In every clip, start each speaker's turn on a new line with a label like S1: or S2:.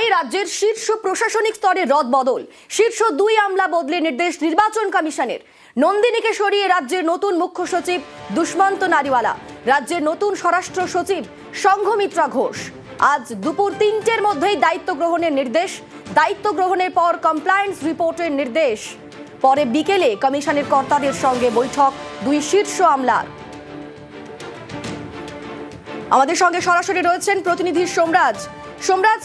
S1: পরেই রাজ্যের শীর্ষ প্রশাসনিক স্তরে রদবদল। শীর্ষ 2 আমলা বদলে নির্দেশ নির্বাচন কমিশনের। নন্দিনীকে সরিয়ে রাজ্যের নতুন মুখ্য সচিব দুষ্মন্ত নারিওয়ালা, রাজ্যের নতুন স্বরাষ্ট্র সচিব সংঘমিত্রা ঘোষ। আজ দুপুর 3টের মধ্যেই দায়িত্ব গ্রহণের নির্দেশ। দায়িত্ব গ্রহণের পর কমপ্লায়েন্স রিপোর্টের নির্দেশ। পরে বিকেলে কমিশনের কর্তাদের সঙ্গে বৈঠক 2 শীর্ষ আমলার। আমাদের সঙ্গে সরাসরি রয়েছেন প্রতিনিধি সোমরাজ। সোমরাজ,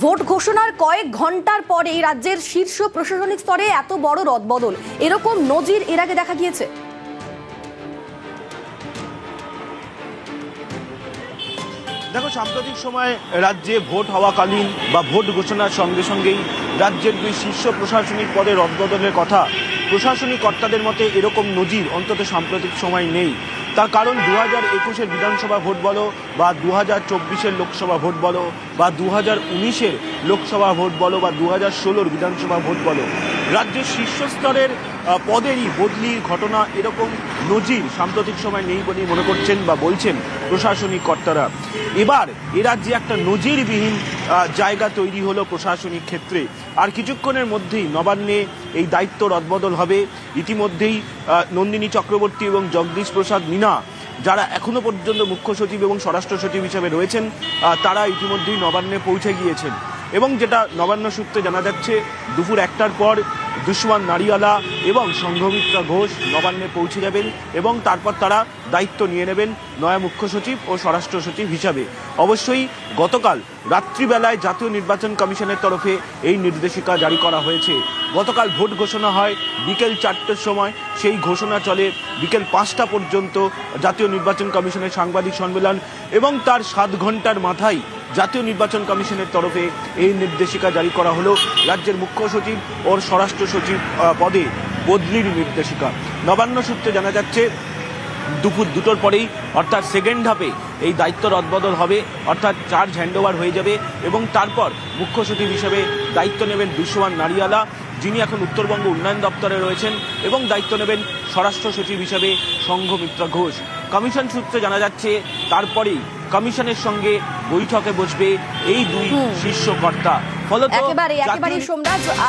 S1: ভোট ঘোষণার কয়েক ঘন্টার পরে রাজ্যের শীর্ষ প্রশাসনিক স্তরে এত বড় রদবদল, এরকম নজির এর আগে দেখা গিয়েছে?
S2: দেখো, সাম্প্রতিক সময় রাজ্যে ভোট হওয়াকালীন বা ভোট ঘোষণার সঙ্গে সঙ্গেই রাজ্যের 2 শীর্ষ প্রশাসনিক পদে রদবদলের কথা। প্রশাসনিক কর্তাদের মতে এরকম নজির অন্তত সাম্প্রতিক সময় নেই। তার কারণ 2021-এর বিধানসভা ভোট বলো বা 2024-এর লোকসভা ভোট বলো বা 2019-এর লোকসভা ভোট বলো বা 2016-র বিধানসভা ভোট বলো, রাজ্যের শীর্ষস্তরের পদেরই বদলির ঘটনা এরকম নজির সাম্প্রতিক সময় নেই বলেই মনে করছেন বা বলছেন প্রশাসনিক কর্তারা। এবার এ রাজ্যে একটা নজিরবিহীন জায়গা তৈরি হলো প্রশাসনিক ক্ষেত্রে। আর কিছুক্ষণের মধ্যেই নবান্নে এই দায়িত্ব রদবদল হবে। ইতিমধ্যেই নন্দিনী চক্রবর্তী এবং জগদীশ প্রসাদ মীনা, যারা এখনো পর্যন্ত মুখ্য সচিব এবং স্বরাষ্ট্র সচিব হিসেবে রয়েছেন, তারা ইতিমধ্যেই নবান্নে পৌঁছে গিয়েছেন। এবং যেটা নবান্ন সূত্রে জানা যাচ্ছে, দুপুর 1টার পর দুষ্মন্ত নারিওয়ালা এবং সংঘমিত্রা ঘোষ নবান্নে পৌঁছে যাবেন এবং তারপর তারা দায়িত্ব নিয়ে নেবেন নয়া মুখ্য সচিব ও স্বরাষ্ট্র সচিব হিসাবে। অবশ্যই গতকাল রাত্রিবেলায় জাতীয় নির্বাচন কমিশনের তরফে এই নির্দেশিকা জারি করা হয়েছে। গতকাল ভোট ঘোষণা হয় বিকেল 4টের সময়, সেই ঘোষণা চলে বিকেল 5টা পর্যন্ত জাতীয় নির্বাচন কমিশনের সাংবাদিক সম্মেলন এবং তার 7 ঘন্টার মাথায় জাতীয় নির্বাচন কমিশনের তরফে এই নির্দেশিকা জারি করা হলো রাজ্যের মুখ্য সচিব ও স্বরাষ্ট্র সচিব পদে বদলির নির্দেশিকা। নবান্ন সূত্রে জানা যাচ্ছে দুপুর 2টোর পরেই অর্থাৎ সেকেন্ড হাফে এই দায়িত্ব রদবদল হবে, অর্থাৎ চার্জ হ্যান্ডওভার হয়ে যাবে এবং তারপর মুখ্য সচিব হিসেবে দায়িত্ব নেবেন দুষ্মন্ত নারিওয়ালা, যিনি এখন উত্তরবঙ্গ উন্নয়ন দপ্তরে রয়েছেন, এবং দায়িত্ব নেবেন স্বরাষ্ট্র সচিব হিসেবে সংঘমিত্রা ঘোষ। কমিশন সূত্রে জানা যাচ্ছে তারপরেই কমিশনের সঙ্গে বৈঠকে বসবে এই 2 শীর্ষ কর্তা।
S1: ফলত একেবারে সোমরাজ।